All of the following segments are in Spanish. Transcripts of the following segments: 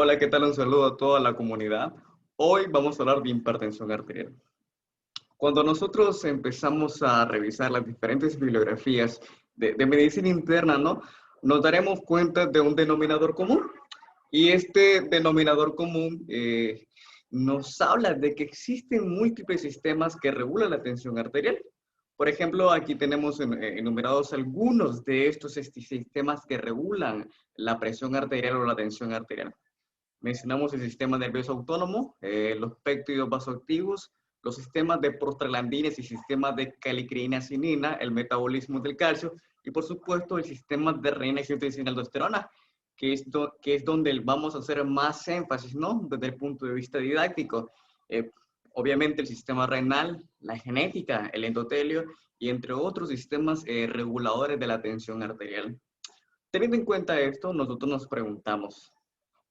Hola, ¿qué tal? Un saludo a toda la comunidad. Hoy vamos a hablar de hipertensión arterial. Cuando nosotros empezamos a revisar las diferentes bibliografías de medicina interna, ¿no? Nos daremos cuenta de un denominador común. Y este denominador común nos habla de que existen múltiples sistemas que regulan la tensión arterial. Por ejemplo, aquí tenemos enumerados algunos de estos sistemas que regulan la presión arterial o la tensión arterial. Mencionamos el sistema nervioso autónomo, los péptidos vasoactivos, los sistemas de prostaglandinas y sistemas de calicreina-cinina, el metabolismo del calcio, y por supuesto el sistema de renina y aldosterona, que es donde vamos a hacer más énfasis, ¿no? Desde el punto de vista didáctico. Eh, Obviamente el sistema renal, la genética, el endotelio, y entre otros sistemas reguladores de la tensión arterial. Teniendo en cuenta esto, nosotros nos preguntamos,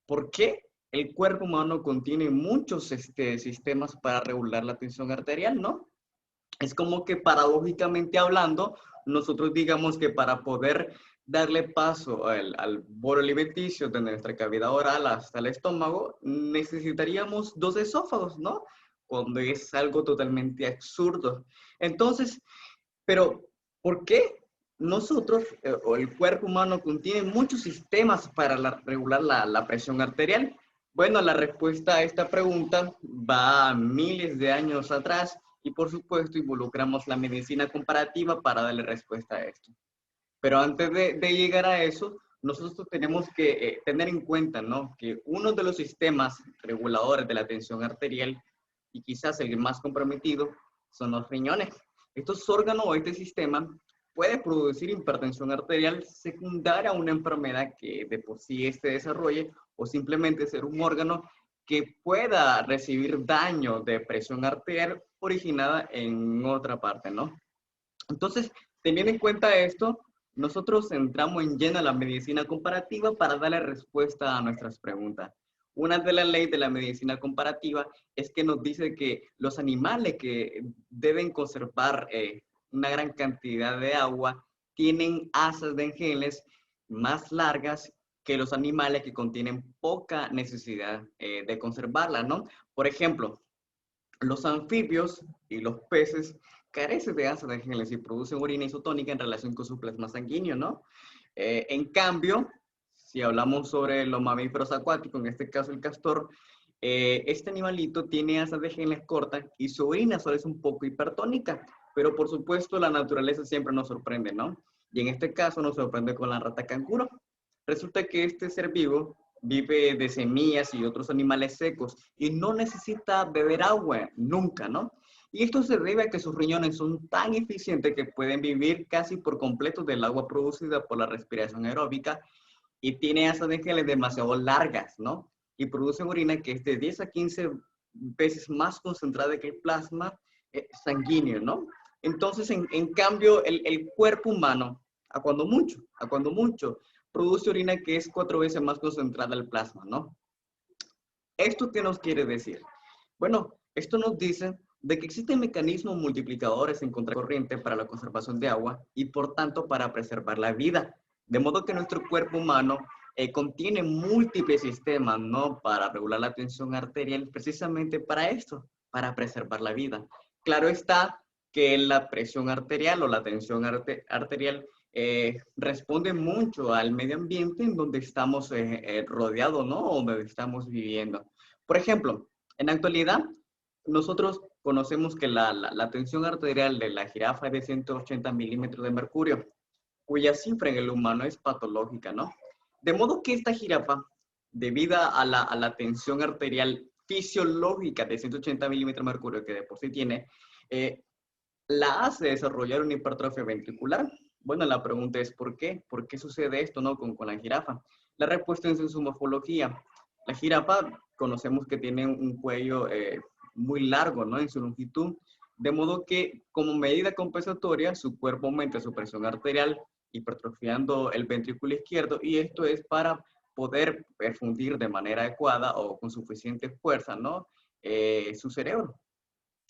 ¿por qué el cuerpo humano contiene muchos sistemas para regular la tensión arterial, no? Es como que paradójicamente hablando, nosotros digamos que para poder darle paso al bolo alimenticio de nuestra cavidad oral hasta el estómago, necesitaríamos dos esófagos, ¿no? Cuando es algo totalmente absurdo. Entonces, pero, ¿por qué nosotros o el cuerpo humano contiene muchos sistemas para regular la presión arterial? Bueno, la respuesta a esta pregunta va a miles de años atrás y por supuesto involucramos la medicina comparativa para darle respuesta a esto. Pero antes de llegar a eso, nosotros tenemos que tener en cuenta, ¿no? Que uno de los sistemas reguladores de la tensión arterial y quizás el más comprometido son los riñones. Estos órganos o este sistema puede producir hipertensión arterial secundaria a una enfermedad que de por sí este desarrolle o simplemente ser un órgano que pueda recibir daño de presión arterial originada en otra parte, ¿no? Entonces, teniendo en cuenta esto, nosotros entramos en lleno a la medicina comparativa para darle respuesta a nuestras preguntas. Una de las leyes de la medicina comparativa es que nos dice que los animales que deben conservar una gran cantidad de agua tienen asas de genes más largas que los animales que contienen poca necesidad de conservarla, ¿no? Por ejemplo, los anfibios y los peces carecen de ácido de genes y producen orina isotónica en relación con su plasma sanguíneo, ¿no? En cambio, si hablamos sobre los mamíferos acuáticos, en este caso el castor, este animalito tiene asas de genes cortas y su orina solo es un poco hipertónica, pero por supuesto la naturaleza siempre nos sorprende, ¿no? Y en este caso nos sorprende con la rata canguro. Resulta que este ser vivo vive de semillas y otros animales secos y no necesita beber agua nunca, ¿no? Y esto se debe a que sus riñones son tan eficientes que pueden vivir casi por completo del agua producida por la respiración aeróbica y tiene asas de geles demasiado largas, ¿no? Y producen orina que es de 10 a 15 veces más concentrada que el plasma sanguíneo, ¿no? Entonces, en cambio, el cuerpo humano, a cuando mucho, produce orina que es 4 veces más concentrada al plasma, ¿no? ¿Esto qué nos quiere decir? Bueno, esto nos dice de que existen mecanismos multiplicadores en contracorriente para la conservación de agua y por tanto para preservar la vida. De modo que nuestro cuerpo humano contiene múltiples sistemas, ¿no? Para regular la tensión arterial, precisamente para esto, para preservar la vida. Claro está que la presión arterial o la tensión arterial responde mucho al medio ambiente en donde estamos rodeados, ¿no? O donde estamos viviendo. Por ejemplo, en la actualidad, nosotros conocemos que la tensión arterial de la jirafa es de 180 milímetros de mercurio, cuya cifra en el humano es patológica, ¿no? De modo que esta jirafa, debido a la tensión arterial fisiológica de 180 milímetros de mercurio que de por sí tiene, eh, la hace desarrollar una hipertrofia ventricular. Bueno, la pregunta es ¿por qué? ¿Por qué sucede esto, no, con la jirafa? La respuesta es en su morfología. La jirafa conocemos que tiene un cuello muy largo, ¿no? En su longitud, de modo que como medida compensatoria su cuerpo aumenta su presión arterial, hipertrofiando el ventrículo izquierdo, y esto es para poder perfundir de manera adecuada o con suficiente fuerza, ¿no? Su cerebro.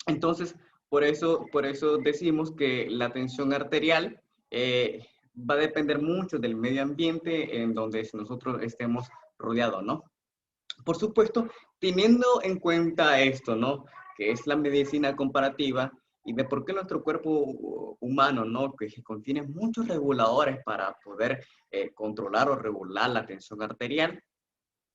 Entonces, por eso decimos que la tensión arterial va a depender mucho del medio ambiente en donde nosotros estemos rodeados, ¿no? Por supuesto, teniendo en cuenta esto, ¿no? Que es la medicina comparativa y de por qué nuestro cuerpo humano, ¿no? Que contiene muchos reguladores para poder controlar o regular la tensión arterial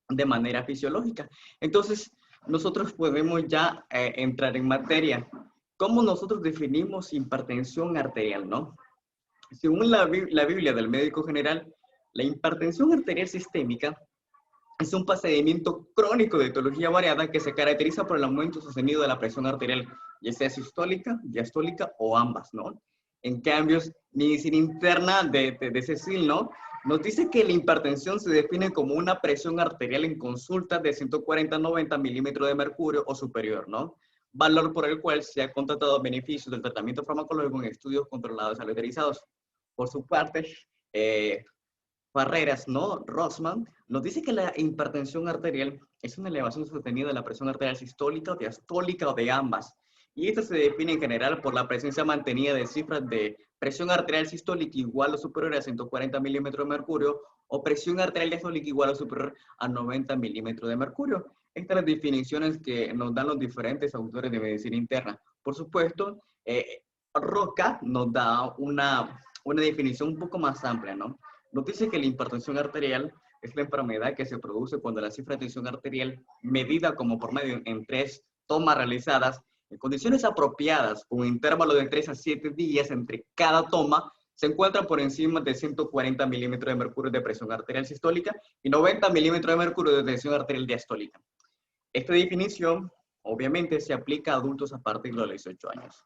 de manera fisiológica. Entonces, nosotros podemos ya entrar en materia. ¿Cómo nosotros definimos hipertensión arterial, no? Según la Biblia del médico general, la hipertensión arterial sistémica es un procedimiento crónico de etiología variada que se caracteriza por el aumento sostenido de la presión arterial, ya sea sistólica, diastólica o ambas, ¿no? En cambio, medicina interna de Cecil, ¿no? Nos dice que la hipertensión se define como una presión arterial en consulta de 140-90 milímetros de mercurio o superior, ¿no? Valor por el cual se ha contratado beneficios del tratamiento farmacológico en estudios controlados y aleatorizados. Por su parte, Barreras, ¿no? Rossman nos dice que la hipertensión arterial es una elevación sostenida de la presión arterial sistólica, diastólica o de ambas. Y esto se define en general por la presencia mantenida de cifras de presión arterial sistólica igual o superior a 140 milímetros de mercurio o presión arterial diastólica igual o superior a 90 milímetros de mercurio. Estas son las definiciones que nos dan los diferentes autores de medicina interna. Por supuesto, Roca nos da una definición un poco más amplia, ¿no? Nos dice que la hipertensión arterial es la enfermedad que se produce cuando la cifra de tensión arterial, medida como por medio en 3 tomas realizadas, en condiciones apropiadas, con un intervalo de 3 a 7 días entre cada toma, se encuentra por encima de 140 milímetros de mercurio de presión arterial sistólica y 90 milímetros de mercurio de tensión arterial diastólica. Esta definición, obviamente, se aplica a adultos a partir de los 18 años.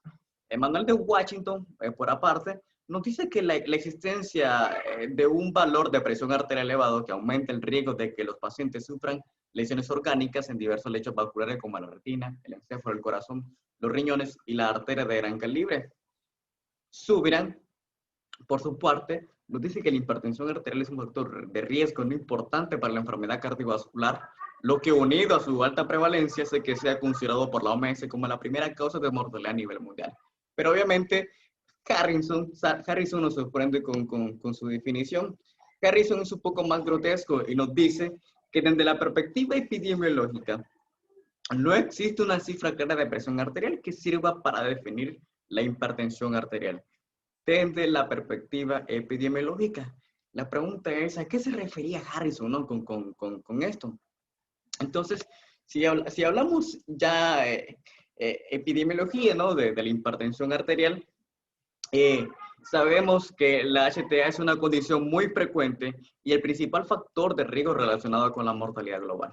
El manual de Washington, por aparte, nos dice que la existencia de un valor de presión arterial elevado que aumenta el riesgo de que los pacientes sufran lesiones orgánicas en diversos lechos vasculares como la retina, el encéfalo, el corazón, los riñones y la arteria de gran calibre. Subirán, por su parte, nos dice que la hipertensión arterial es un factor de riesgo no importante para la enfermedad cardiovascular, lo que unido a su alta prevalencia hace que sea considerado por la OMS como la primera causa de mortalidad a nivel mundial. Pero obviamente Harrison nos sorprende con su definición. Harrison es un poco más grotesco y nos dice que desde la perspectiva epidemiológica no existe una cifra clara de presión arterial que sirva para definir la hipertensión arterial. Desde la perspectiva epidemiológica, la pregunta es, ¿a qué se refería Harrison, ¿no? con esto? Entonces, si hablamos ya epidemiología, ¿no? de la hipertensión arterial, sabemos que la HTA es una condición muy frecuente y el principal factor de riesgo relacionado con la mortalidad global.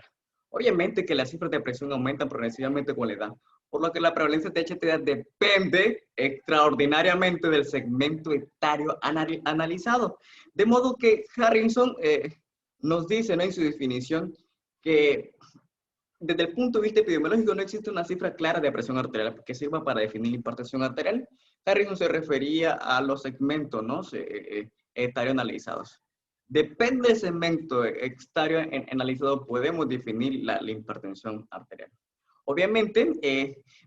Obviamente que las cifras de presión aumentan progresivamente con la edad, por lo que la prevalencia de HTA depende extraordinariamente del segmento etario analizado. De modo que Harrison nos dice, ¿no? en su definición que desde el punto de vista epidemiológico no existe una cifra clara de presión arterial que sirva para definir la hipertensión arterial. Harrison se refería a los segmentos, ¿no? Etario analizados. Depende del segmento etario analizado, podemos definir la hipertensión arterial. Obviamente,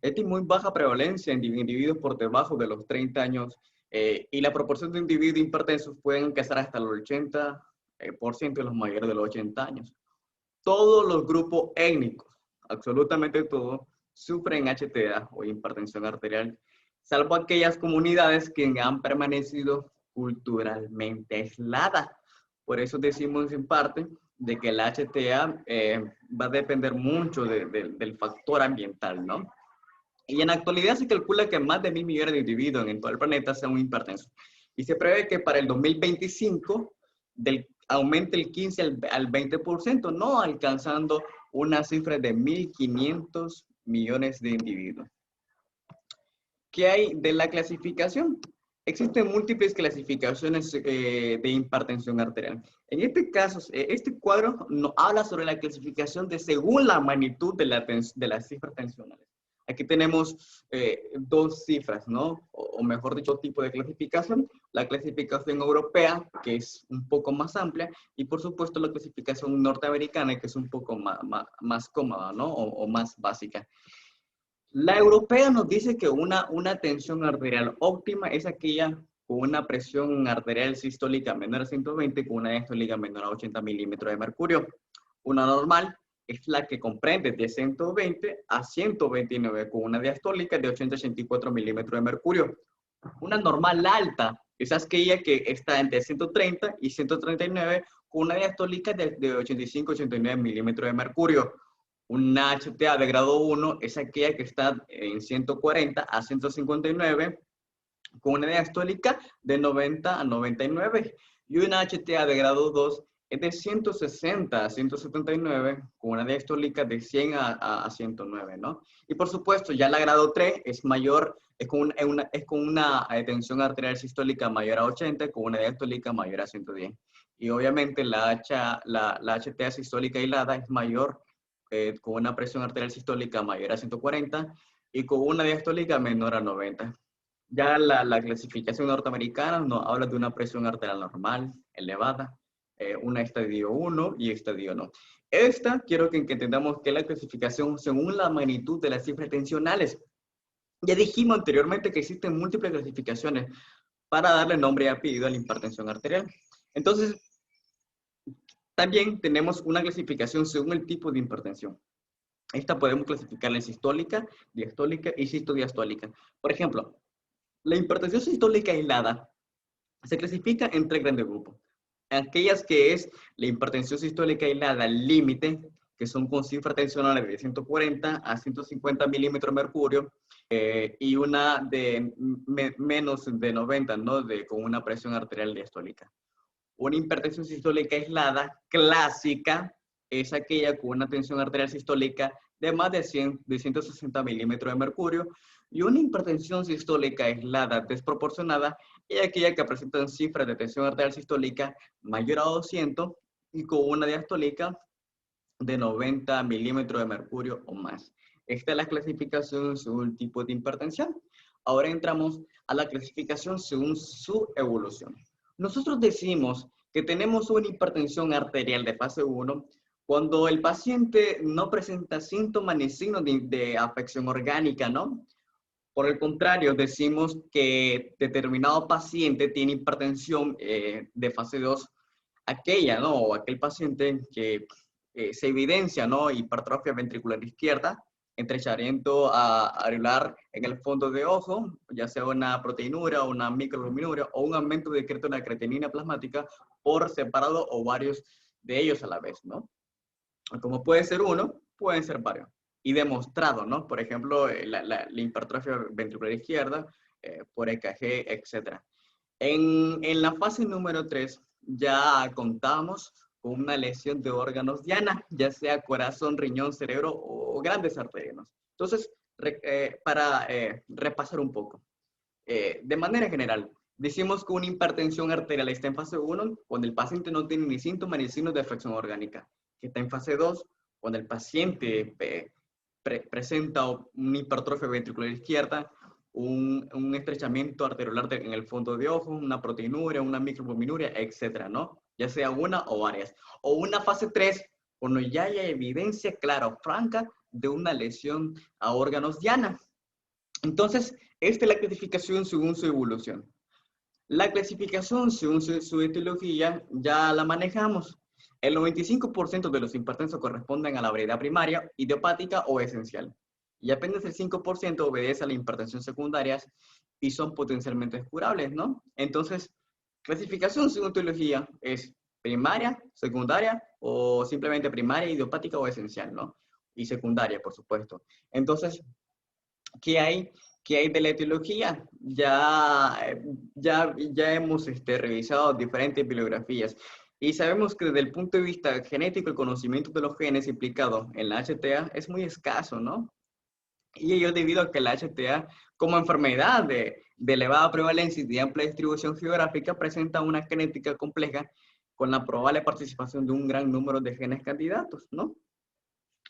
esta es muy baja prevalencia en individuos por debajo de los 30 años y la proporción de individuos hipertensos pueden alcanzar hasta el 80% de los mayores de los 80 años. Todos los grupos étnicos, absolutamente todos, sufren HTA o hipertensión arterial, salvo aquellas comunidades que han permanecido culturalmente aisladas. Por eso decimos en parte de que la HTA va a depender mucho del factor ambiental, ¿no? Y en la actualidad se calcula que más de 1.000 millones de individuos en todo el planeta sean hipertensos. Y se prevé que para el 2025 aumente el 15 al 20%, no alcanzando una cifra de 1.500 millones de individuos. ¿Qué hay de la clasificación? Existen múltiples clasificaciones de hipertensión arterial. En este caso, este cuadro nos habla sobre la clasificación de según la magnitud de las cifras tensionales. Aquí tenemos dos cifras, ¿no? O mejor dicho, tipo de clasificación. La clasificación europea, que es un poco más amplia, y por supuesto la clasificación norteamericana, que es un poco más cómoda, ¿no? O más básica. La europea nos dice que una tensión arterial óptima es aquella con una presión arterial sistólica menor a 120 con una diastólica menor a 80 milímetros de mercurio. Una normal es la que comprende de 120 a 129 con una diastólica de 80-84 milímetros de mercurio. Una normal alta es aquella que está entre 130 y 139 con una diastólica de 85-89 milímetros de mercurio. Una HTA de grado 1 es aquella que está en 140 a 159 con una diastólica de 90 a 99. Y una HTA de grado 2 es de 160 a 179 con una diastólica de 100 a 109, ¿no? Y por supuesto, ya la grado 3 es mayor, es con una tensión arterial sistólica mayor a 80 con una diastólica mayor a 110. Y obviamente la HTA sistólica aislada es mayor con una presión arterial sistólica mayor a 140 y con una diastólica menor a 90. Ya la clasificación norteamericana nos habla de una presión arterial normal, elevada, una estadio 1 y estadio no. Esta, quiero que entendamos que es la clasificación según la magnitud de las cifras tensionales. Ya dijimos anteriormente que existen múltiples clasificaciones para darle nombre y apellido a la hipertensión arterial. Entonces, también tenemos una clasificación según el tipo de hipertensión. Esta podemos clasificarla en sistólica, diastólica y sistodiastólica. Por ejemplo, la hipertensión sistólica aislada se clasifica en tres grandes grupos. Aquellas que es la hipertensión sistólica aislada al límite, que son con cifras tensionales de 140 a 150 milímetros de mercurio, y una de menos de 90, ¿no? Con una presión arterial diastólica. Una hipertensión sistólica aislada clásica es aquella con una tensión arterial sistólica de más de 160 milímetros de mercurio, y una hipertensión sistólica aislada desproporcionada es aquella que presenta cifras de tensión arterial sistólica mayor a 200 y con una diastólica de 90 milímetros de mercurio o más. Esta es la clasificación según el tipo de hipertensión. Ahora entramos a la clasificación según su evolución. Nosotros decimos que tenemos una hipertensión arterial de fase 1 cuando el paciente no presenta síntomas ni signos de afección orgánica, ¿no? Por el contrario, decimos que determinado paciente tiene hipertensión de fase 2, aquella, ¿no? O aquel paciente que se evidencia, ¿no? Hipertrofia ventricular izquierda, estrechamiento areolar en el fondo de ojo, ya sea una proteinura, una microalbuminuria o un aumento de creatinina plasmática por separado o varios de ellos a la vez, ¿no? Como puede ser uno, pueden ser varios. Y demostrado, ¿no? Por ejemplo, la hipertrofia ventricular izquierda, por EKG, etc. En la fase número 3 ya contamos con una lesión de órganos diana, ya sea corazón, riñón, cerebro o grandes arterias. Entonces, para repasar un poco, de manera general, decimos que una hipertensión arterial está en fase 1 cuando el paciente no tiene ni síntomas ni signos de afección orgánica, que está en fase 2 cuando el paciente presenta una hipertrofia ventricular izquierda, un estrechamiento arteriolar en el fondo de ojo, una proteinuria, una microalbuminuria, etcétera, ¿no? Ya sea una o varias. O una fase 3, cuando ya haya evidencia clara o franca de una lesión a órganos diana. Entonces, esta es la clasificación según su evolución. La clasificación según su etiología ya la manejamos. El 95% de los hipertensos corresponden a la variedad primaria, idiopática o esencial. Y apenas el 5% obedece a la hipertensión secundaria y son potencialmente curables, ¿no? Entonces, clasificación según etiología es primaria, secundaria o simplemente primaria, idiopática o esencial, ¿no? Y secundaria, por supuesto. Entonces, ¿qué hay de la etiología? Ya hemos revisado diferentes bibliografías y sabemos que desde el punto de vista genético el conocimiento de los genes implicados en la HTA es muy escaso, ¿no? Y ello debido a que la HTA, como enfermedad de elevada prevalencia y de amplia distribución geográfica, presenta una genética compleja con la probable participación de un gran número de genes candidatos, ¿no?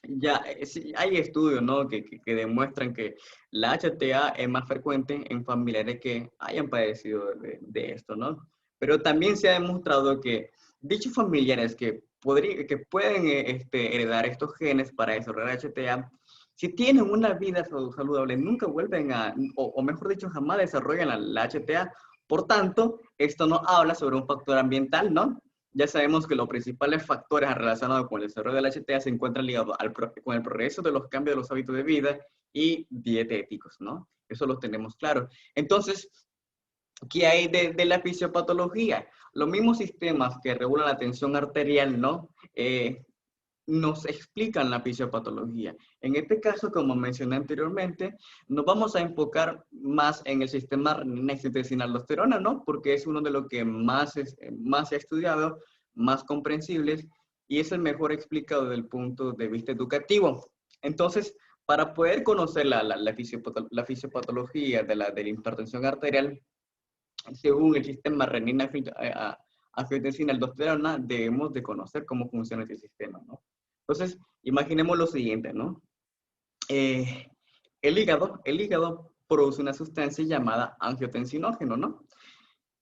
Ya, sí, hay estudios, ¿no? que demuestran que la HTA es más frecuente en familiares que hayan padecido de esto, ¿no? Pero también se ha demostrado que dichos familiares que pueden heredar estos genes para desarrollar HTA, si tienen una vida saludable, nunca vuelven o mejor dicho, jamás desarrollan la HTA. Por tanto, esto nos habla sobre un factor ambiental, ¿no? ya sabemos que los principales factores relacionados con el desarrollo del HTA se encuentran ligados con el progreso de los cambios de los hábitos de vida y dietéticos, ¿no? Eso lo tenemos claro. Entonces, ¿qué hay de la fisiopatología? Los mismos sistemas que regulan la tensión arterial, ¿no? Nos explican la fisiopatología. En este caso, como mencioné anteriormente, nos vamos a enfocar más en el sistema renina-angiotensina-aldosterona, ¿no? Porque es uno de los que más se ha estudiado, más comprensibles y es el mejor explicado desde el punto de vista educativo. Entonces, para poder conocer la fisiopatología de la hipertensión arterial, según el sistema renina-angiotensina-aldosterona, debemos de conocer cómo funciona este sistema, ¿no? Entonces, imaginemos lo siguiente, ¿no? Eh, el hígado produce una sustancia llamada angiotensinógeno, ¿no?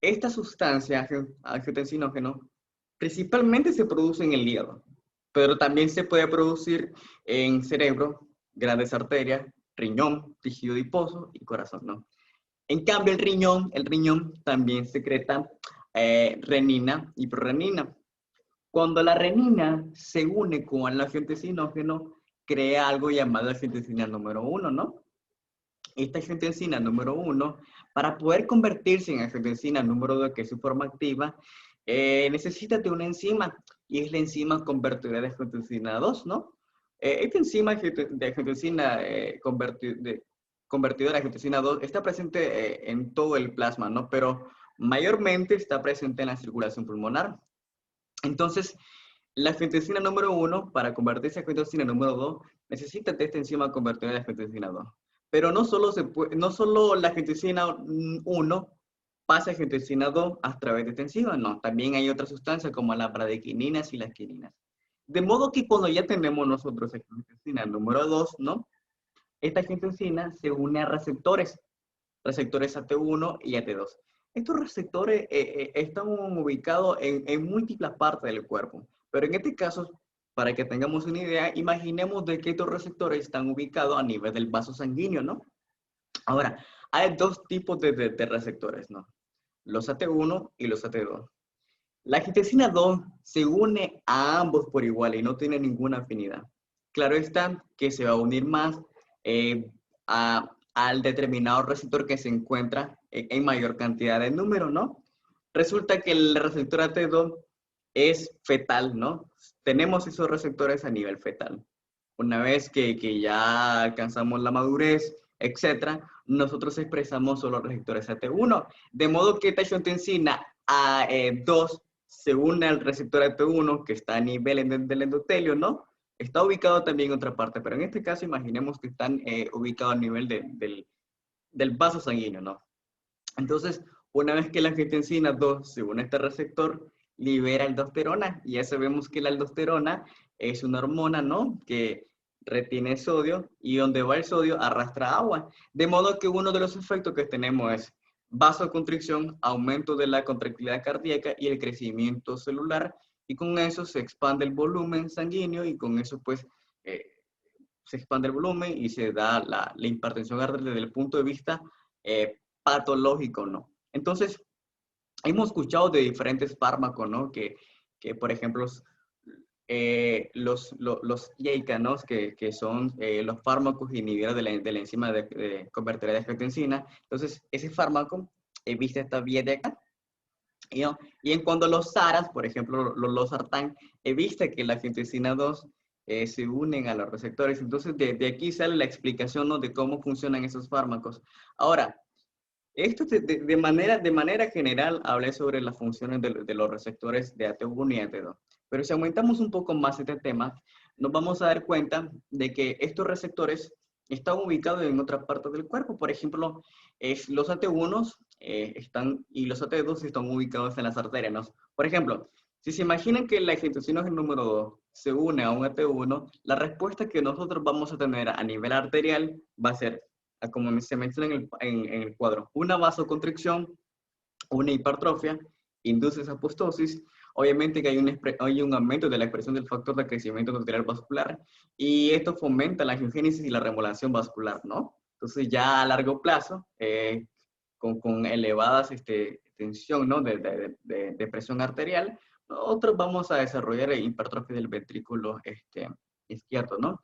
Esta sustancia, angiotensinógeno, principalmente se produce en el hígado, pero también se puede producir en cerebro, grandes arterias, riñón, tejido adiposo y corazón, ¿no? En cambio, el riñón también secreta renina y prorenina. Cuando la renina se une con el angiotensinógeno, crea algo llamado angiotensina número 1, ¿no? Esta angiotensina número 1, para poder convertirse en angiotensina número 2, que es su forma activa, necesita de una enzima, y es la enzima convertidora de angiotensina 2, ¿no? Esta enzima de angiotensina convertidora de angiotensina 2 está presente en todo el plasma, ¿no? Pero mayormente está presente en la circulación pulmonar. Entonces, la angiotensina número 1, para convertirse a angiotensina número 2, necesita de esta enzima convertidora de angiotensina 2. Pero no solo la angiotensina 1 pasa a angiotensina 2 a través de esta enzima, no. También hay otras sustancias como las bradykininas y las quininas. De modo que cuando ya tenemos nosotros angiotensina número 2, ¿no? Esta angiotensina se une a receptores AT1 y AT2. Estos receptores están ubicados en múltiples partes del cuerpo, pero en este caso, para que tengamos una idea, imaginemos de que estos receptores están ubicados a nivel del vaso sanguíneo, ¿no? Ahora, hay dos tipos de receptores, ¿no? Los AT1 y los AT2. La angiotensina 2 se une a ambos por igual y no tiene ninguna afinidad. Claro está que se va a unir más al determinado receptor que se encuentra en mayor cantidad de número, ¿no? Resulta que el receptor AT2 es fetal, ¿no? Tenemos esos receptores a nivel fetal. Una vez que ya alcanzamos la madurez, etcétera, nosotros expresamos solo receptores AT1, de modo que esta angiotensina A2 se une al receptor AT1 que está a nivel del endotelio, ¿no? Está ubicado también en otra parte, pero en este caso imaginemos que están ubicados a nivel del vaso sanguíneo, ¿no? Entonces, una vez que la angiotensina 2 se une a este receptor, libera aldosterona. Y ya sabemos que la aldosterona es una hormona, ¿no? Que retiene sodio y donde va el sodio arrastra agua. De modo que uno de los efectos que tenemos es vasoconstricción, aumento de la contractilidad cardíaca y el crecimiento celular. Y con eso se expande el volumen sanguíneo y con eso pues se expande el volumen y se da la hipertensión arterial desde el punto de vista patológico, ¿no? Entonces, hemos escuchado de diferentes fármacos, ¿no? Que por ejemplo, los IECA, ¿no? Que son los fármacos inhibidores de la enzima de convertidora de angiotensina. Entonces, ese fármaco evita esta vía de acá. ¿No? Y en cuanto a los SARAs, por ejemplo, los losartán, evita que la angiotensina 2 se unen a los receptores. Entonces, de aquí sale la explicación, ¿no? De cómo funcionan esos fármacos. Ahora, esto de manera general hablé sobre las funciones de los receptores de AT1 y AT2. Pero si aumentamos un poco más este tema, nos vamos a dar cuenta de que estos receptores están ubicados en otras partes del cuerpo. Por ejemplo, los AT1 y los AT2 están ubicados en las arterias, ¿no? Por ejemplo, si se imaginan que la angiotensina número 2 se une a un AT1, la respuesta que nosotros vamos a tener a nivel arterial va a ser, como se menciona en el cuadro, una vasoconstricción, una hipertrofia, induce esa apostosis. Obviamente que hay un aumento de la expresión del factor de crecimiento arterial vascular y esto fomenta la angiogénesis y la remodelación vascular, ¿no? Entonces ya a largo plazo, con elevadas tensión, ¿no? de presión arterial, Otros vamos a desarrollar hipertrofia del ventrículo izquierdo, ¿no?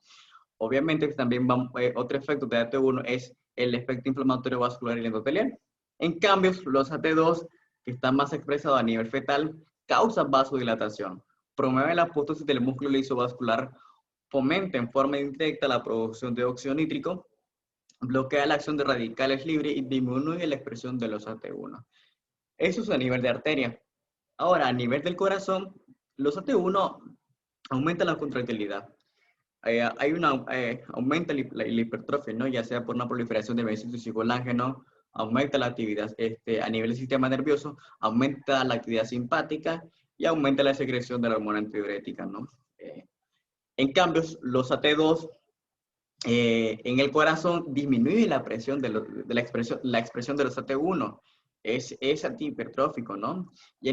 Obviamente también otro efecto de AT1 es el efecto inflamatorio vascular y endotelial. En cambio, los AT2, que están más expresados a nivel fetal, causan vasodilatación, promueven la apoptosis del músculo lisovascular, fomenta en forma indirecta la producción de óxido nítrico, bloquea la acción de radicales libres y disminuye la expresión de los AT1. Eso es a nivel de arteria. Ahora, a nivel del corazón, los AT1 aumentan la contractilidad. Aumenta la hipertrofia, ¿no? Ya sea por una proliferación de miocitos y colágeno, aumenta la actividad a nivel del sistema nervioso, aumenta la actividad simpática y aumenta la secreción de la hormona antidiurética, ¿no? En cambio, los AT2 en el corazón disminuye la presión de la expresión de los AT1. Es antihipertrófico, ¿no? Y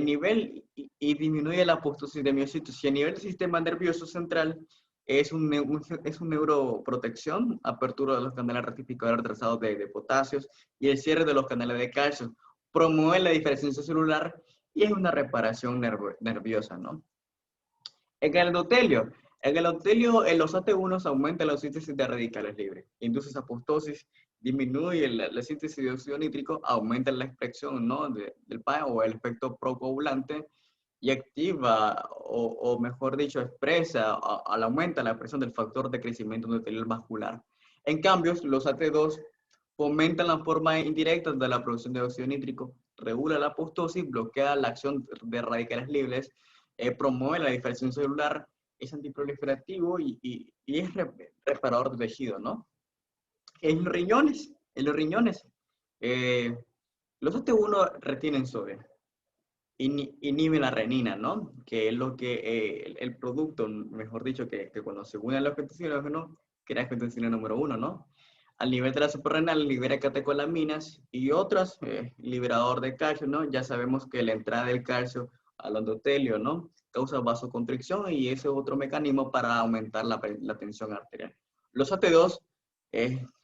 y disminuye la apoptosis de miocitos. Y a nivel del sistema nervioso central, es un neuroprotección, apertura de los canales rectificadores retrasados de potasios y el cierre de los canales de calcio. Promueve la diferenciación celular y es una reparación nerviosa, ¿no? En el endotelio, en los AT1 aumenta la síntesis de radicales libres, induce apoptosis, disminuye la síntesis de dióxido nítrico, aumenta la expresión, ¿no? del PAE o el efecto procoagulante y activa, o mejor dicho, expresa, aumenta la presión del factor de crecimiento endotelial vascular. En cambio, los AT2 fomentan la forma indirecta de la producción de dióxido nítrico, regula la apoptosis, bloquea la acción de radicales libres, promueve la diferenciación celular, es antiproliferativo y es reparador de tejido, ¿no? En los riñones, eh, los AT1 retienen sodio, inhiben la renina, ¿no? Que es lo que, el producto, mejor dicho, que cuando se une al angiotensina, crea angiotensina número 1, ¿no? Al nivel de la suprarrenal libera catecolaminas y otras, liberador de calcio, ¿no? Ya sabemos que la entrada del calcio al endotelio, ¿no? Causa vasoconstricción y ese es otro mecanismo para aumentar la tensión arterial. Los AT2,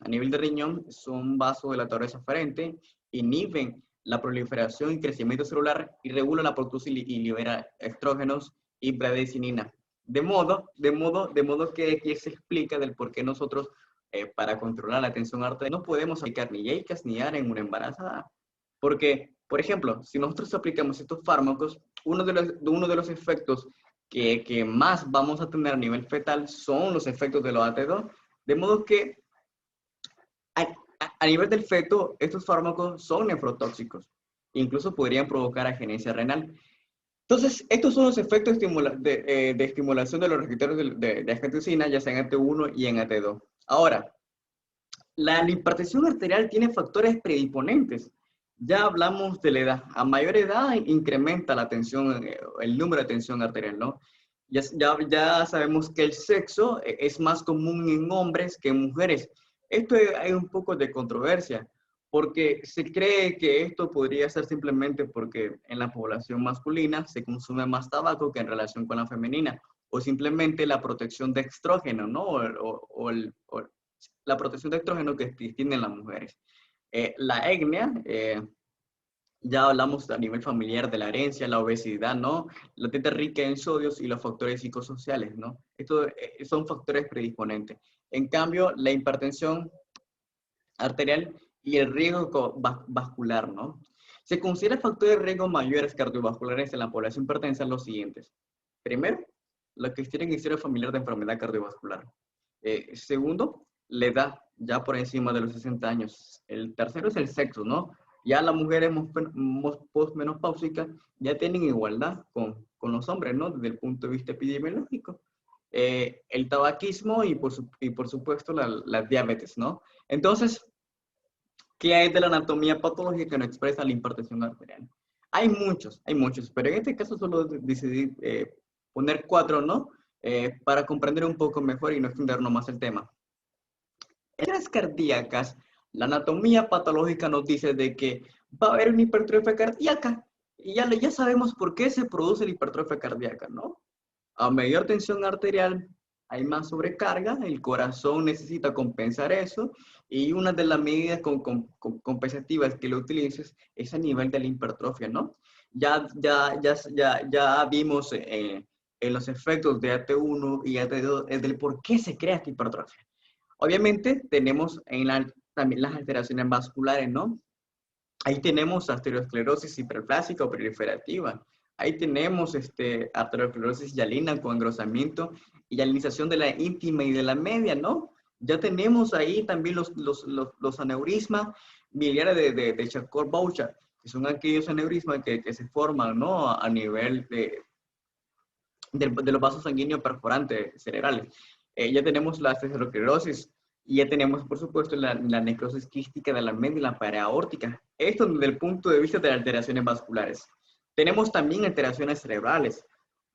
a nivel de riñón, son vasodilatadores aferentes, inhiben la proliferación y crecimiento celular y regula la apoptosis y libera estrógenos y bradicininina. De modo que se explica del por qué nosotros para controlar la tensión arterial no podemos aplicar ni YEICAS ni ARA en una embarazada. Porque, por ejemplo, si nosotros aplicamos estos fármacos, uno de los efectos que más vamos a tener a nivel fetal son los efectos de los AT2, de modo que a nivel del feto, estos fármacos son nefrotóxicos. Incluso podrían provocar agenesia renal. Entonces, estos son los efectos de estimulación de los receptores de angiotensina, ya sea en AT1 y en AT2. Ahora, la hipertensión arterial tiene factores predisponentes. Ya hablamos de la edad. A mayor edad incrementa la tensión, el número de tensión arterial, ¿no? Ya sabemos que el sexo es más común en hombres que en mujeres. Esto hay un poco de controversia, porque se cree que esto podría ser simplemente porque en la población masculina se consume más tabaco que en relación con la femenina, o simplemente la protección de estrógeno, ¿no? O la protección de estrógeno que tienen las mujeres. La etnia, ya hablamos a nivel familiar de la herencia, la obesidad, ¿no? La dieta rica en sodios y los factores psicosociales, ¿no? Estos son factores predisponentes. En cambio, la hipertensión arterial y el riesgo vascular, ¿no? Se considera factores de riesgo mayores cardiovasculares en la población hipertensa los siguientes. Primero, los que tienen historia familiar de enfermedad cardiovascular. Segundo, la edad, ya por encima de los 60 años. El tercero es el sexo, ¿no? Ya las mujeres postmenopáusicas ya tienen igualdad con los hombres, ¿no? Desde el punto de vista epidemiológico. El tabaquismo y por supuesto la diabetes, ¿no? Entonces, ¿qué hay de la anatomía patológica que no expresa la hipertensión arterial? Hay muchos, pero en este caso solo decidí poner 4, ¿no? Para comprender un poco mejor y no extendernos más el tema. En las cardíacas, la anatomía patológica nos dice de que va a haber una hipertrofia cardíaca y ya sabemos por qué se produce la hipertrofia cardíaca, ¿no? A mayor tensión arterial hay más sobrecarga, el corazón necesita compensar eso y una de las medidas compensativas que lo utilices es a nivel de la hipertrofia, ¿no? ya vimos en los efectos de AT1 y AT2 del por qué se crea esta hipertrofia. Obviamente tenemos también las alteraciones vasculares, ¿no? Ahí tenemos arteriosclerosis hiperplásica o proliferativa. Ahí tenemos arteriosclerosis hialina con engrosamiento y hialinización de la íntima y de la media, ¿no? Ya tenemos ahí también los aneurismas biliares de Charcot-Bouchard, que son aquellos aneurismas que se forman, ¿no? A nivel de los vasos sanguíneos perforantes cerebrales. Ya tenemos la aterosclerosis y ya tenemos, por supuesto, la necrosis quística de la médula paraórtica. Esto desde el punto de vista de las alteraciones vasculares. Tenemos también alteraciones cerebrales.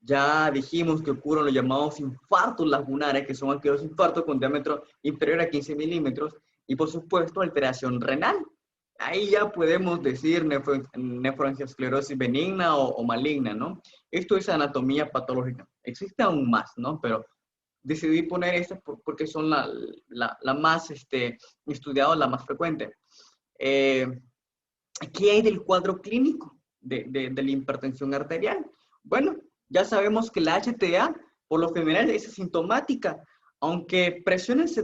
Ya dijimos que ocurren los llamados infartos lagunares, que son aquellos infartos con diámetro inferior a 15 milímetros, y por supuesto alteración renal. Ahí ya podemos decir nefroangiosclerosis benigna o maligna, ¿no? Esto es anatomía patológica. Existe aún más, ¿no? Pero decidí poner estas porque son la más estudiada, la más frecuente. ¿Qué hay del cuadro clínico de la hipertensión arterial? Bueno, ya sabemos que la HTA por lo general es asintomática, aunque presiones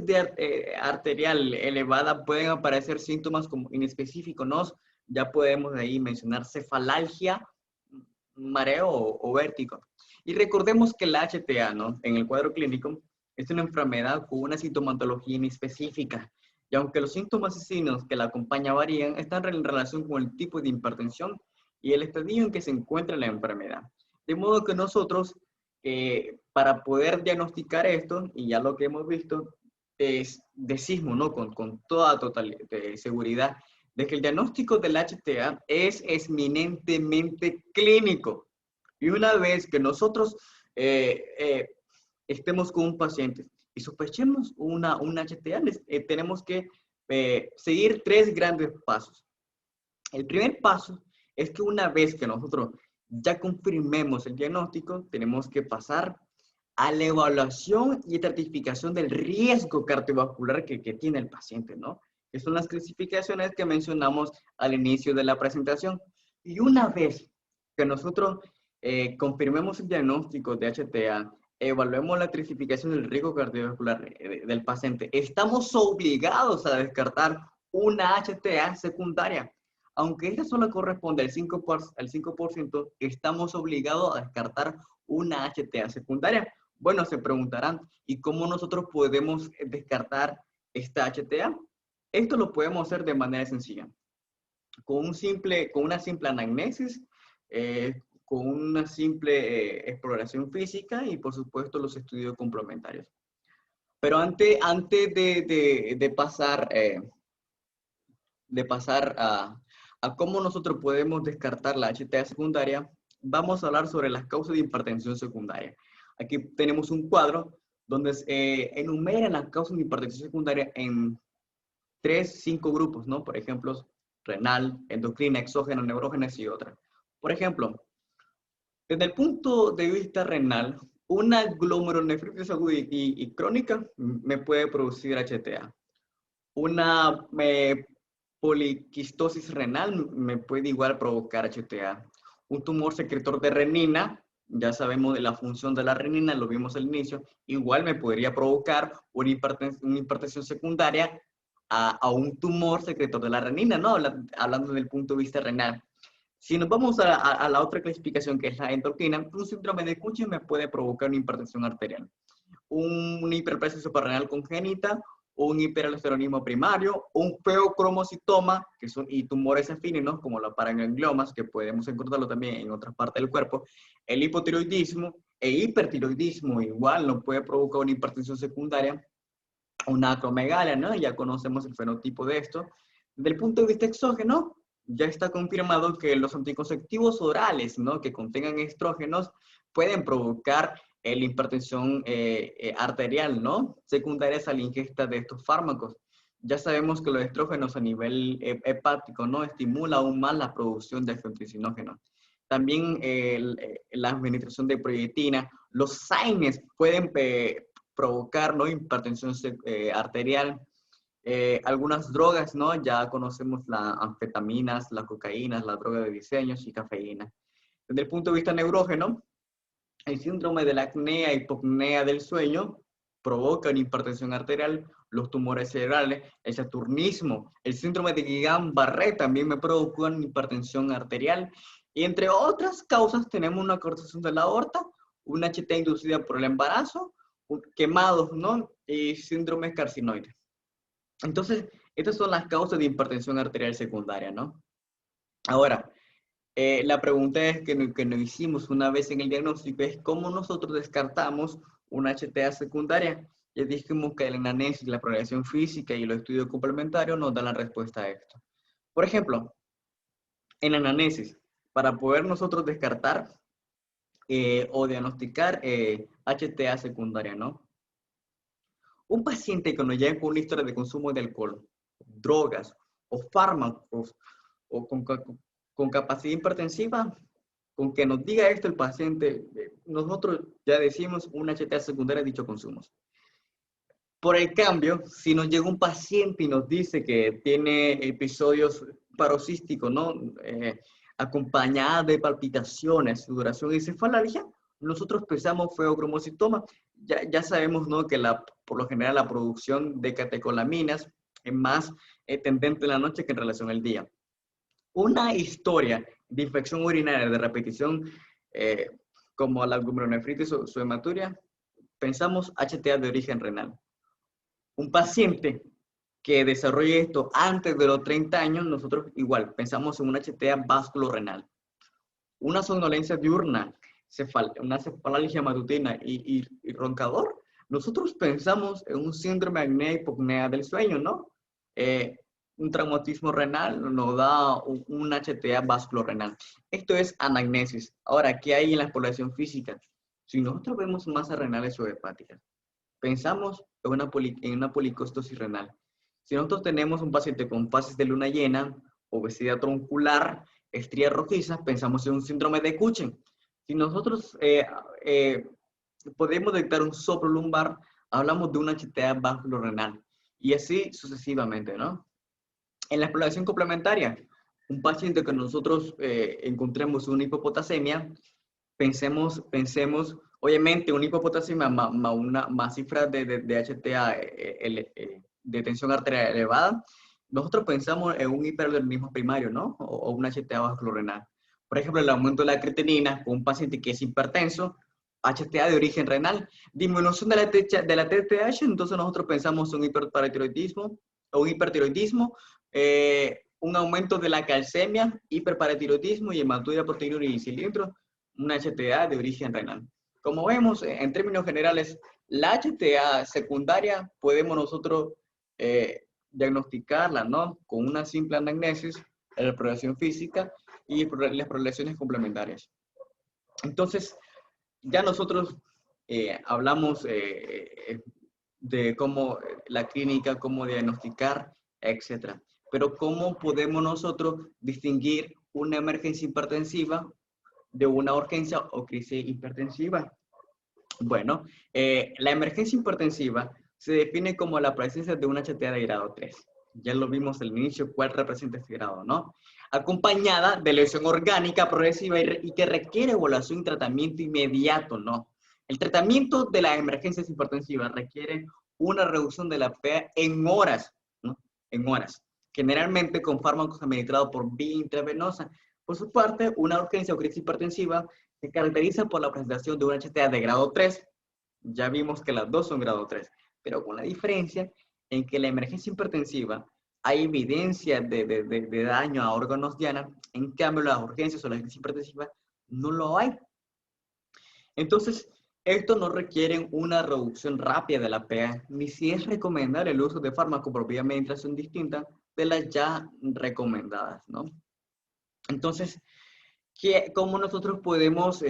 arterial elevada pueden aparecer síntomas como inespecíficos, ¿no? Ya podemos de ahí mencionar cefalalgia, mareo o vértigo. Y recordemos que la HTA, ¿no? En el cuadro clínico es una enfermedad con una sintomatología inespecífica. Y aunque los síntomas y signos que la acompañan varían, están en relación con el tipo de hipertensión y el estadio en que se encuentra la enfermedad. De modo que nosotros, para poder diagnosticar esto, y ya lo que hemos visto, decimos, ¿no? Con toda total seguridad, de que el diagnóstico del HTA es eminentemente clínico. Y una vez que nosotros estemos con un paciente y sospechemos una HTA, tenemos que seguir 3 grandes pasos. El primer paso es que una vez que nosotros ya confirmemos el diagnóstico, tenemos que pasar a la evaluación y estratificación del riesgo cardiovascular que tiene el paciente, ¿no? Que son las clasificaciones que mencionamos al inicio de la presentación. Y una vez que nosotros confirmemos el diagnóstico de HTA, evaluemos la clasificación del riesgo cardiovascular del paciente, estamos obligados a descartar una HTA secundaria. Aunque esta solo corresponde al 5%, estamos obligados a descartar una HTA secundaria. Bueno, se preguntarán, ¿y cómo nosotros podemos descartar esta HTA? Esto lo podemos hacer de manera sencilla. Con una simple anamnesis, con una simple exploración física y, por supuesto, los estudios complementarios. Pero antes de pasar a cómo nosotros podemos descartar la HTA secundaria, vamos a hablar sobre las causas de hipertensión secundaria. Aquí tenemos un cuadro donde enumeran las causas de hipertensión secundaria en 5 grupos, ¿no? Por ejemplo, renal, endocrina, exógena, neurógenas y otras. Por ejemplo, desde el punto de vista renal, una glomerulonefritis aguda y crónica me puede producir HTA. Una poliquistosis renal me puede igual provocar HTA. Un tumor secretor de renina, ya sabemos de la función de la renina, lo vimos al inicio, igual me podría provocar una hipertensión secundaria a un tumor secretor de la renina, ¿no? Hablando desde el punto de vista renal. Si nos vamos a la otra clasificación, que es la endocrina, un síndrome de Cushing me puede provocar una hipertensión arterial. Una hiperplasia suprarrenal congénita, un hiperaldosteronismo primario, un feocromocitoma, y tumores afines, ¿no? Como los paragangliomas, que podemos encontrarlo también en otras partes del cuerpo, el hipotiroidismo e hipertiroidismo igual nos puede provocar una hipertensión secundaria, una acromegalia, ¿no? Ya conocemos el fenotipo de esto. Desde el punto de vista exógeno, ya está confirmado que los anticonceptivos orales, ¿no? Que contengan estrógenos pueden provocar la hipertensión arterial, ¿no? Secundarias a la ingesta de estos fármacos. Ya sabemos que los estrógenos a nivel hepático, ¿no? Estimula aún más la producción de angiotensinogenos. También la administración de proyectina. Los AINES pueden provocar, ¿no? Hipertensión arterial. Algunas drogas, ¿no? Ya conocemos las anfetaminas, las cocaínas, la droga de diseños y cafeína. Desde el punto de vista neurógeno, el síndrome de la apnea y hipopnea del sueño provoca una hipertensión arterial, los tumores cerebrales, el saturnismo, el síndrome de Guillain-Barré también me provoca una hipertensión arterial. Y entre otras causas tenemos una cortación de la aorta, una HT inducida por el embarazo, quemados, ¿no? Y síndromes carcinoides. Entonces, estas son las causas de hipertensión arterial secundaria, ¿no? Ahora, la pregunta es que nos hicimos una vez en el diagnóstico es cómo nosotros descartamos una HTA secundaria. Ya dijimos que el análisis, la progresión física y los estudios complementarios nos dan la respuesta a esto. Por ejemplo, en análisis, para poder nosotros descartar o diagnosticar HTA secundaria, ¿no? Un paciente que nos llega con una historia de consumo de alcohol, drogas o fármacos o con capacidad hipertensiva, con que nos diga esto el paciente, nosotros ya decimos una HTA secundaria de dicho consumos. Por el cambio, si nos llega un paciente y nos dice que tiene episodios paroxísticos, ¿no? Acompañada de palpitaciones, sudoración y cefalgia, nosotros pensamos feocromocitoma. Ya sabemos, ¿no? Que por lo general la producción de catecolaminas es más tendente en la noche que en relación al día. Una historia de infección urinaria de repetición como la glomerulonefritis o su hematuria, pensamos HTA de origen renal. Un paciente que desarrolle esto antes de los 30 años, nosotros igual pensamos en una HTA vasculorenal. Una somnolencia diurna, una cefalgia matutina y roncador, nosotros pensamos en un síndrome de apnea y hipopnea del sueño, ¿no? Un traumatismo renal nos da un HTA vasculorenal. Esto es anamnesis. Ahora, ¿qué hay en la población física? Si nosotros vemos masas renales o hepáticas, pensamos en una policostosis renal. Si nosotros tenemos un paciente con fases de luna llena, obesidad troncular, estrías rojizas, pensamos en un síndrome de Cushing. Si nosotros podemos detectar un soplo lumbar, hablamos de una HTA vasculorenal. Y así sucesivamente, ¿no? En la exploración complementaria, un paciente que nosotros encontremos una hipopotasemia, pensemos, obviamente, una hipopotasemia más cifras de HTA de tensión arterial elevada, nosotros pensamos en un hiperaldosteronismo primario, ¿no? O una HTA vasculorenal. Por ejemplo, el aumento de la creatinina con un paciente que es hipertenso, HTA de origen renal, disminución de la TTH, entonces nosotros pensamos en un hiperparatiroidismo o un hipertiroidismo, un aumento de la calcemia, hiperparatiroidismo y hematuria proteinúria y cilindro, una HTA de origen renal. Como vemos, en términos generales, la HTA secundaria podemos nosotros diagnosticarla, ¿no? Con una simple anamnesis, la exploración física y las progresiones complementarias. Entonces, ya nosotros hablamos de cómo la clínica, cómo diagnosticar, etcétera. Pero ¿cómo podemos nosotros distinguir una emergencia hipertensiva de una urgencia o crisis hipertensiva? Bueno, la emergencia hipertensiva se define como la presencia de una HTA de grado 3. Ya lo vimos al inicio, cuál representa este grado, ¿no? Acompañada de lesión orgánica progresiva y que requiere evaluación y tratamiento inmediato, ¿no? El tratamiento de las emergencias hipertensivas requiere una reducción de la PA en horas, ¿no? En horas. Generalmente con fármacos administrados por vía intravenosa. Por su parte, una urgencia o crisis hipertensiva se caracteriza por la presentación de una HTA de grado 3. Ya vimos que las dos son grado 3, pero con la diferencia en que la emergencia hipertensiva hay evidencia de daño a órganos diana, en cambio las urgencias o la crisis hipertensiva no lo hay. Entonces, esto no requiere una reducción rápida de la PA, ni si es recomendable el uso de fármacos por vía de administración distinta de las ya recomendadas, ¿no? Entonces, ¿cómo nosotros podemos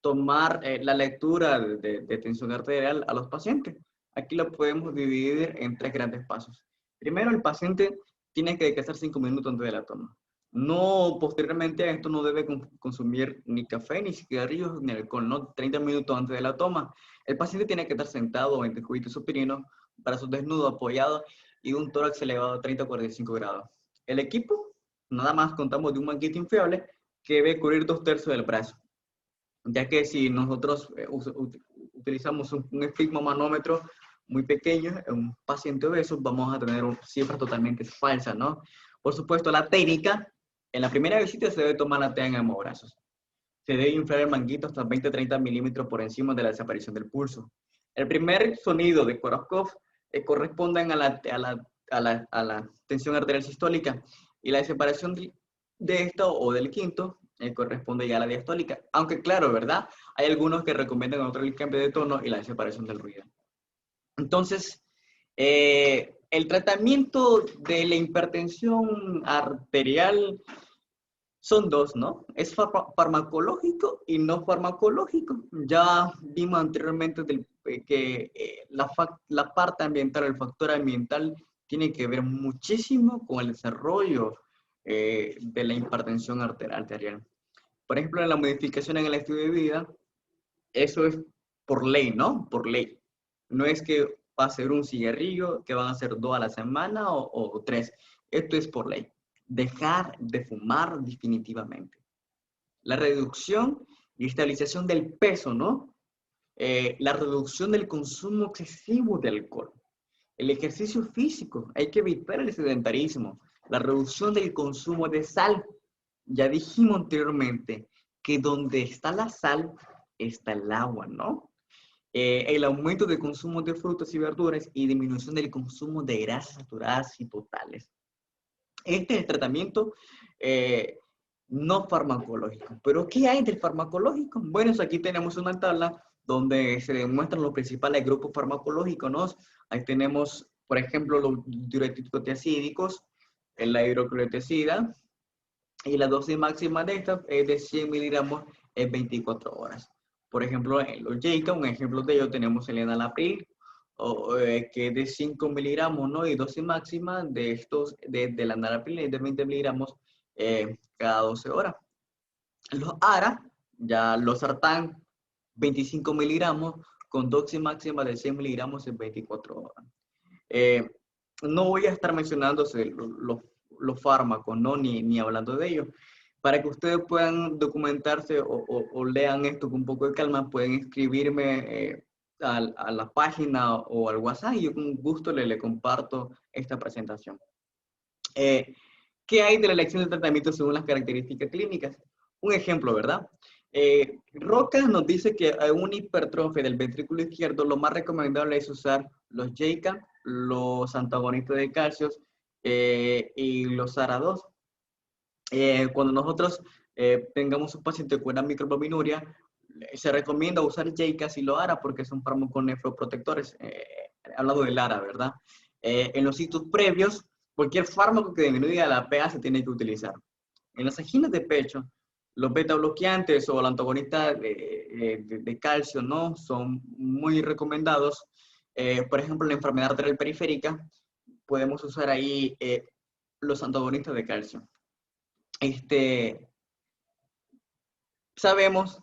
tomar la lectura de tensión arterial a los pacientes? Aquí lo podemos dividir en tres grandes pasos. Primero, el paciente tiene que descansar 5 minutos antes de la toma. No, posteriormente a esto no debe consumir ni café, ni cigarrillos, ni alcohol, ¿no? 30 minutos antes de la toma. El paciente tiene que estar sentado en decúbito superior, brazos desnudos, apoyados y un tórax elevado a 30 a 45 grados. El equipo, nada más contamos de un banquete inflable que debe cubrir 2/3 del brazo, ya que si nosotros utilizamos un esfigmomanómetro muy pequeño en un paciente obeso, vamos a tener cifras totalmente falsas, ¿no? Por supuesto, la técnica, en la primera visita se debe tomar la TEA en hemobrazos. Se debe inflar el manguito hasta 20-30 milímetros por encima de la desaparición del pulso. El primer sonido de Korsakoff corresponden a la tensión arterial sistólica, y la separación de esta o del quinto corresponde ya a la diastólica. Aunque claro, ¿verdad? Hay algunos que recomiendan otro el cambio de tono y la separación del ruido. Entonces, el tratamiento de la hipertensión arterial son dos, ¿no? Es farmacológico y no farmacológico. Ya vimos anteriormente que la parte ambiental, el factor ambiental, tiene que ver muchísimo con el desarrollo de la hipertensión arterial. Por ejemplo, en la modificación en el estilo de vida, eso es por ley, ¿no? Por ley. No es que va a ser un cigarrillo, que van a ser 2 a la semana o 3. Esto es por ley. Dejar de fumar definitivamente. La reducción y estabilización del peso, ¿no? La reducción del consumo excesivo de alcohol. El ejercicio físico, hay que evitar el sedentarismo. La reducción del consumo de sal. Ya dijimos anteriormente que donde está la sal, está el agua, ¿no? El aumento del consumo de frutas y verduras y disminución del consumo de grasas saturadas y totales. Este es el tratamiento no farmacológico. ¿Pero qué hay del farmacológico? Bueno, aquí tenemos una tabla donde se demuestran los principales grupos farmacológicos, ¿no? Ahí tenemos, por ejemplo, los diuréticos tiacídicos, la hidroclorotiazida, y la dosis máxima de esta es de 100 miligramos en 24 horas. Por ejemplo, en los JICA, un ejemplo de ello tenemos el enalapril, que es de 5 miligramos, ¿no? Y dosis máxima de estos, de la enalapril es de 20 miligramos cada 12 horas. Los ARA, ya los sartán, 25 miligramos con dosis máxima de 100 miligramos en 24 horas. No voy a estar mencionándose los fármacos, ¿no? Ni hablando de ellos. Para que ustedes puedan documentarse o lean esto con un poco de calma, pueden escribirme a la página o al WhatsApp y yo con gusto le comparto esta presentación. ¿Qué hay de la elección del tratamiento según las características clínicas? Un ejemplo, ¿verdad? Roca nos dice que a una hipertrofia del ventrículo izquierdo lo más recomendable es usar los JAK, los antagonistas de calcio y los ARA2. Cuando nosotros tengamos un paciente con una microalbuminuria, se recomienda usar JAK y los ARA porque son fármacos nefroprotectores, hablando del ARA, ¿verdad? En los sitios previos, cualquier fármaco que disminuya la pH se tiene que utilizar. En las anginas de pecho, los beta bloqueantes o el antagonista de calcio, ¿no? Son muy recomendados. Por ejemplo, en la enfermedad arterial periférica, podemos usar ahí los antagonistas de calcio. Sabemos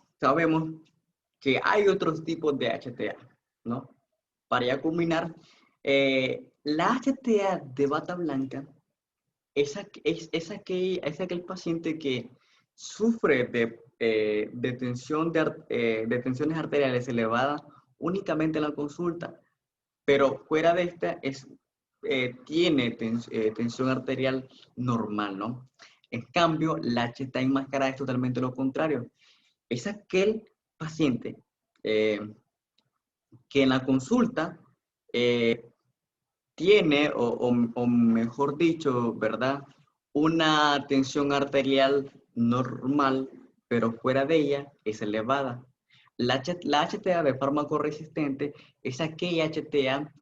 que hay otros tipos de HTA, ¿no? Para ya culminar, la HTA de bata blanca es aquel paciente que sufre de tensiones arteriales elevadas únicamente en la consulta, pero fuera de esta tiene tensión arterial normal, ¿no? En cambio, la HTA enmascarada es totalmente lo contrario. Es aquel paciente que en la consulta tiene, o mejor dicho, ¿verdad? Una tensión arterial normal, pero fuera de ella es elevada. La HTA de fármaco resistente es aquella HTA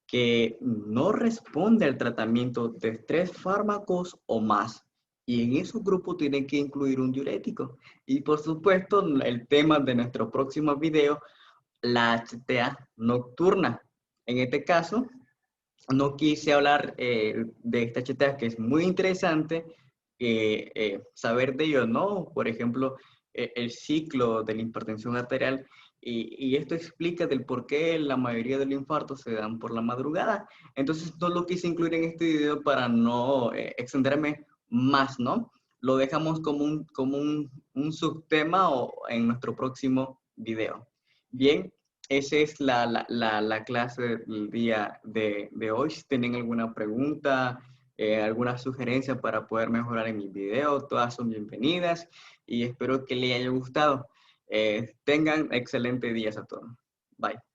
que no responde al tratamiento de 3 fármacos o más. Y en esos grupos tienen que incluir un diurético. Y por supuesto, el tema de nuestro próximo video, la HTA nocturna. En este caso, no quise hablar de esta HTA, que es muy interesante saber de ello, ¿no? Por ejemplo, el ciclo de la hipertensión arterial, y esto explica del por qué la mayoría de los infartos se dan por la madrugada. Entonces, no lo quise incluir en este video para no extenderme más, ¿no? lo dejamos como un subtema o en nuestro próximo video. Bien, esa es la clase del día de hoy. Si tienen alguna pregunta, alguna sugerencia para poder mejorar en mi video, todas son bienvenidas y espero que les haya gustado. Tengan excelentes días a todos. Bye.